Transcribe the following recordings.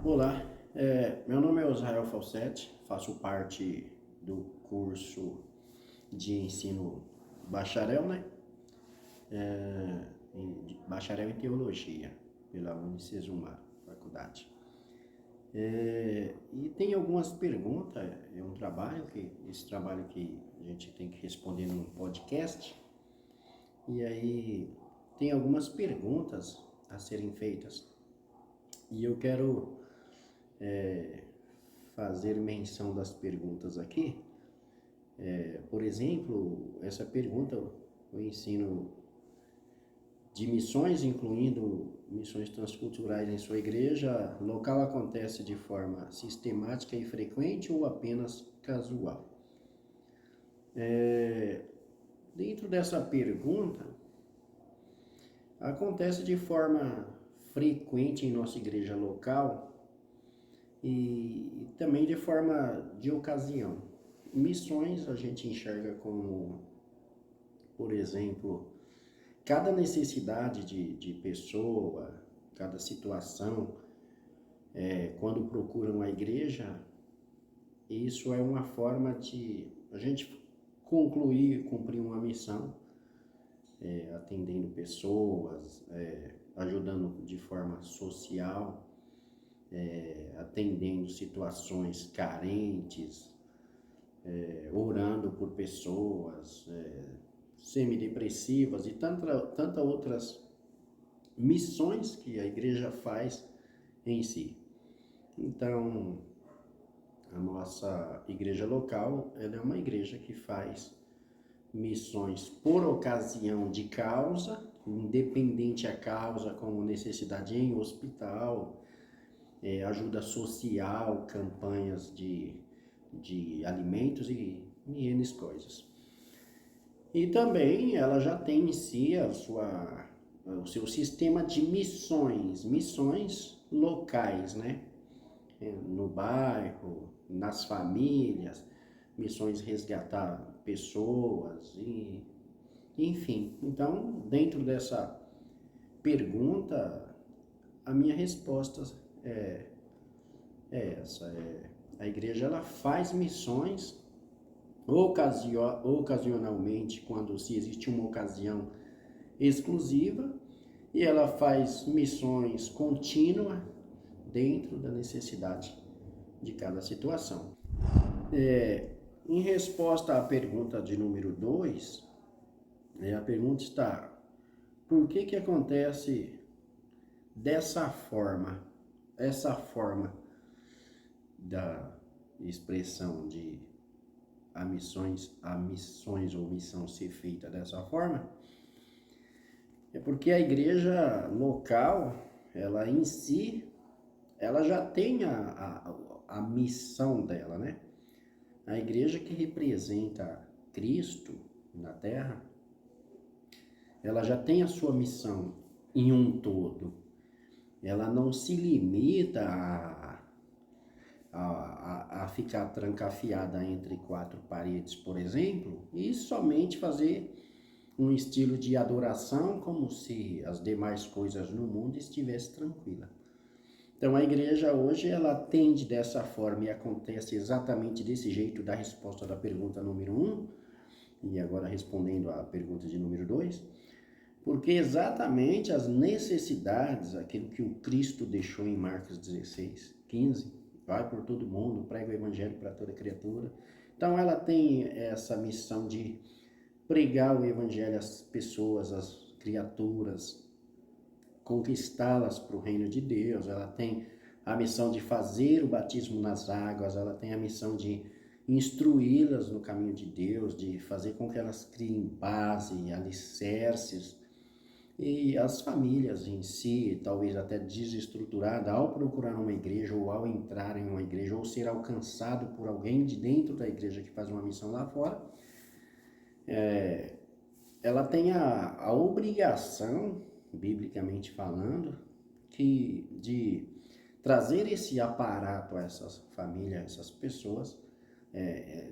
Olá, meu nome é Osrael Falsetti, faço parte do curso de ensino bacharel, né? Bacharel em Teologia, pela Unicesumar, faculdade. E tem algumas perguntas, é um trabalho esse trabalho que a gente tem que responder num podcast, e aí tem algumas perguntas a serem feitas, e eu quero fazer menção das perguntas aqui. Por exemplo, essa pergunta, o ensino de missões, incluindo missões transculturais em sua igreja local, acontece de forma sistemática e frequente ou apenas casual? Dentro dessa pergunta, acontece de forma frequente em nossa igreja local e também de forma de ocasião. Missões a gente enxerga como, por exemplo, cada necessidade de pessoa, cada situação, quando procuram a igreja, isso é uma forma de a gente cumprir uma missão, atendendo pessoas, ajudando de forma social, atendendo situações carentes, orando por pessoas, semidepressivas e tantas outras missões que a igreja faz em si. Então, a nossa igreja local, ela é uma igreja que faz missões por ocasião de causa, independente a causa, como necessidade em hospital, ajuda social, campanhas de alimentos e N coisas. E também ela já tem em si o seu sistema de missões locais, né? No bairro, nas famílias, missões resgatar pessoas, enfim. Então, dentro dessa pergunta, a minha resposta é, é essa. A igreja ela faz missões ocasionalmente, quando se existe uma ocasião exclusiva, e ela faz missões contínuas dentro da necessidade de cada situação. Em resposta à pergunta de número 2, a pergunta está: por que acontece dessa forma, essa forma da expressão de a missões ou missão ser feita dessa forma? É porque a igreja local, ela em si, ela já tem a missão dela, né? A igreja que representa Cristo na terra, ela já tem a sua missão em um todo. Ela não se limita a ficar trancafiada entre quatro paredes, por exemplo, e somente fazer um estilo de adoração como se as demais coisas no mundo estivessem tranquila. Então a igreja hoje ela tende dessa forma e acontece exatamente desse jeito, da resposta da pergunta número 1, e agora respondendo à pergunta de número 2, porque exatamente as necessidades, aquilo que o Cristo deixou em Marcos 16, 15, vai por todo mundo, prega o evangelho para toda criatura. Então ela tem essa missão de pregar o evangelho às pessoas, às criaturas, conquistá-las para o reino de Deus. Ela tem a missão de fazer o batismo nas águas, ela tem a missão de instruí-las no caminho de Deus, de fazer com que elas criem base, alicerces. E as famílias em si, talvez até desestruturada, ao procurar uma igreja ou ao entrar em uma igreja ou ser alcançado por alguém de dentro da igreja que faz uma missão lá fora, ela tem a obrigação, biblicamente falando, de trazer esse aparato a essas famílias, a essas pessoas,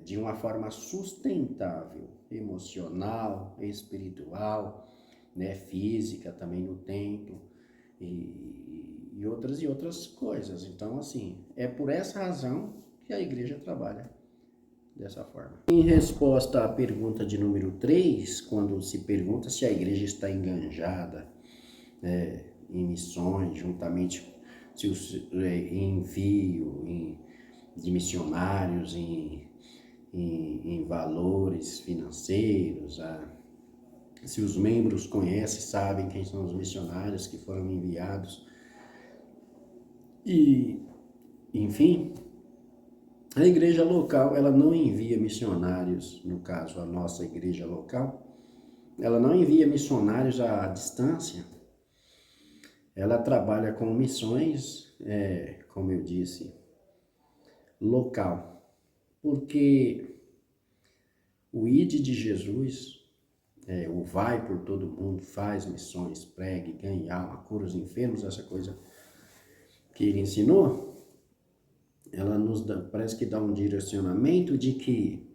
de uma forma sustentável, emocional, espiritual, né, física também no templo, e outras coisas. Então, assim, é por essa razão que a igreja trabalha dessa forma. Em resposta à pergunta de número 3, quando se pergunta se a igreja está enganjada em missões, juntamente se em envio de missionários, em valores financeiros, se os membros conhecem, sabem quem são os missionários que foram enviados, e, enfim, a igreja local, ela não envia missionários, no caso, a nossa igreja local, ela não envia missionários à distância, ela trabalha com missões, como eu disse, local, porque o ide de Jesus, o vai por todo mundo, faz missões, pregue, ganha alma, cura os enfermos, essa coisa que ele ensinou, ela nos dá, parece que dá um direcionamento de que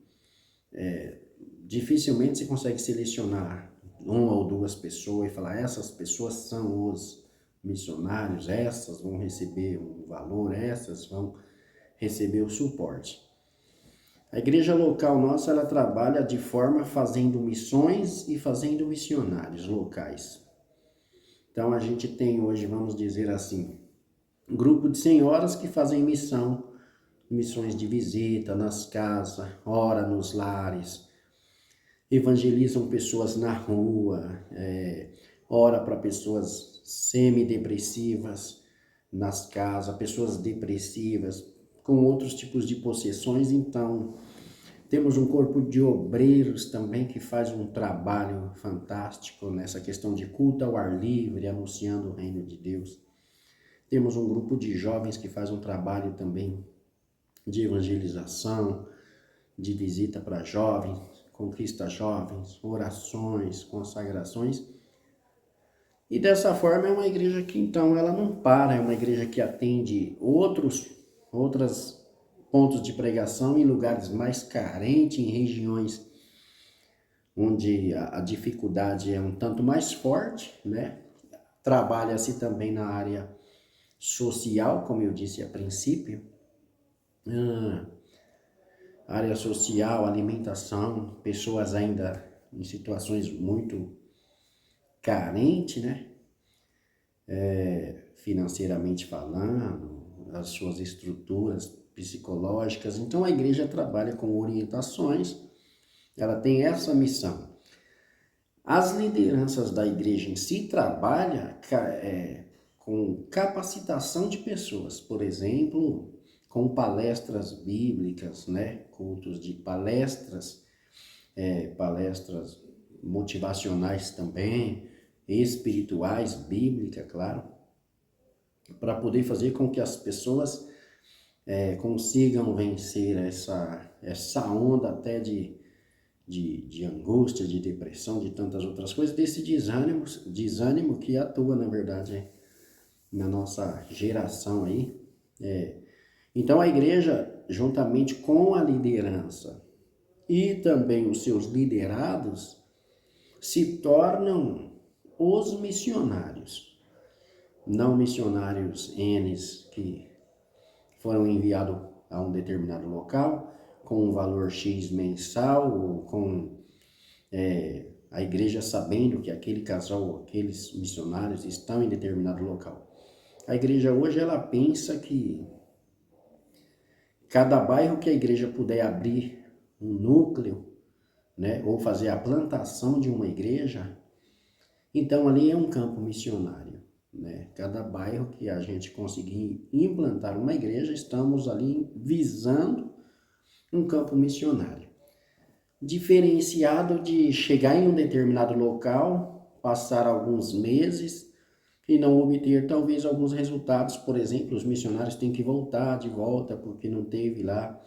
dificilmente você consegue selecionar uma ou duas pessoas e falar, essas pessoas são os missionários, essas vão receber um valor, essas vão receber o suporte. A igreja local nossa, ela trabalha de forma fazendo missões e fazendo missionários locais. Então a gente tem hoje, vamos dizer assim, um grupo de senhoras que fazem missões de visita nas casas, ora nos lares, evangelizam pessoas na rua, ora para pessoas semidepressivas nas casas, pessoas depressivas, com outros tipos de possessões. Então, temos um corpo de obreiros também que faz um trabalho fantástico nessa questão de culto ao ar livre, anunciando o reino de Deus. Temos um grupo de jovens que faz um trabalho também de evangelização, de visita para jovens, conquista jovens, orações, consagrações. E dessa forma é uma igreja que então ela não para, é uma igreja que atende outros pontos de pregação em lugares mais carentes, em regiões onde a dificuldade é um tanto mais forte, né? Trabalha-se também na área social, como eu disse a princípio, área social, alimentação, pessoas ainda em situações muito carentes, né? Financeiramente falando, as suas estruturas psicológicas. Então a igreja trabalha com orientações, ela tem essa missão. As lideranças da igreja em si trabalham com capacitação de pessoas, por exemplo, com palestras bíblicas, né? Cultos de palestras, palestras motivacionais também, espirituais, bíblicas, claro, para poder fazer com que as pessoas consigam vencer essa onda até de angústia, de depressão, de tantas outras coisas, desse desânimo que atua, na verdade, na nossa geração aí. Então a igreja, juntamente com a liderança e também os seus liderados, se tornam os missionários. Não missionários N's que foram enviados a um determinado local, com um valor X mensal, ou com a igreja sabendo que aquele casal, aqueles missionários estão em determinado local. A igreja hoje, ela pensa que cada bairro que a igreja puder abrir um núcleo, né, ou fazer a plantação de uma igreja, então ali é um campo missionário, né? Cada bairro que a gente conseguir implantar uma igreja, estamos ali visando um campo missionário. Diferenciado de chegar em um determinado local, passar alguns meses e não obter talvez alguns resultados. Por exemplo, os missionários têm que voltar de volta porque não teve lá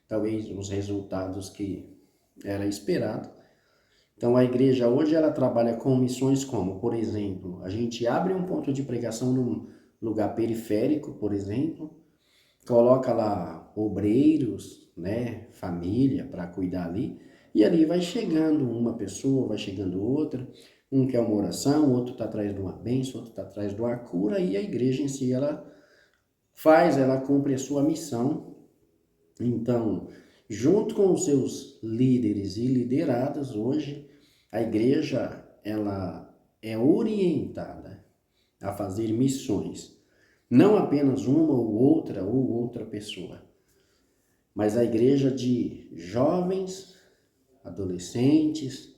talvez os resultados que era esperado. Então a igreja hoje ela trabalha com missões como, por exemplo, a gente abre um ponto de pregação num lugar periférico, por exemplo, coloca lá obreiros, né, família para cuidar ali, e ali vai chegando uma pessoa, vai chegando outra, Um quer uma oração, outro está atrás de uma bênção, outro está atrás de uma cura, e a igreja em si, ela cumpre a sua missão. Então, junto com os seus líderes e liderados, hoje, a igreja, ela é orientada a fazer missões. Não apenas uma ou outra pessoa, mas a igreja de jovens, adolescentes,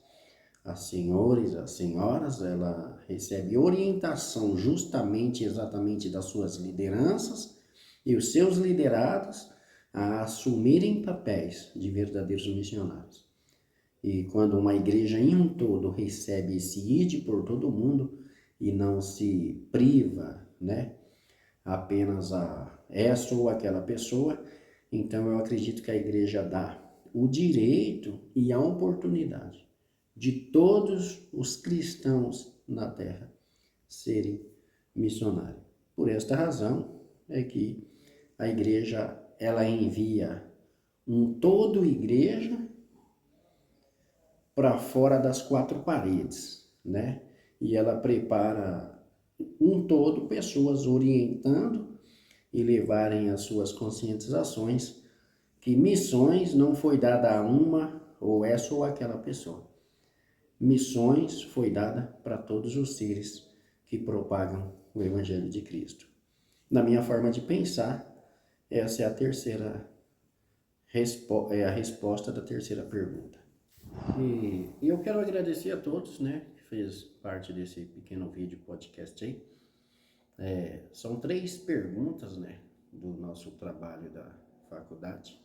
as senhores, as senhoras, ela recebe orientação exatamente das suas lideranças e os seus liderados a assumirem papéis de verdadeiros missionários. E quando uma igreja em um todo recebe esse ide por todo mundo e não se priva, né, apenas a essa ou aquela pessoa, então eu acredito que a igreja dá o direito e a oportunidade de todos os cristãos na terra serem missionários. Por esta razão é que a igreja, ela envia um todo igreja para fora das quatro paredes, né? E ela prepara um todo pessoas orientando e levarem as suas conscientizações que missões não foi dada a uma ou essa ou aquela pessoa. Missões foi dada para todos os seres que propagam o Evangelho de Cristo. Na minha forma de pensar, essa é a terceira a resposta da terceira pergunta. E eu quero agradecer a todos, né, que fez parte desse pequeno vídeo podcast aí. São 3 perguntas, né, do nosso trabalho da faculdade.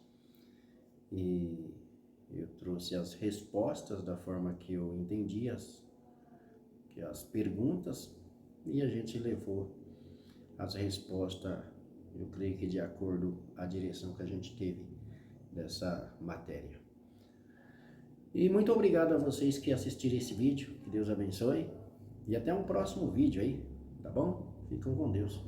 E eu trouxe as respostas da forma que eu entendi as perguntas, e a gente levou as respostas, eu creio que de acordo à direção que a gente teve dessa matéria. E muito obrigado a vocês que assistiram esse vídeo, que Deus abençoe, e até um próximo vídeo aí, tá bom? Fiquem com Deus.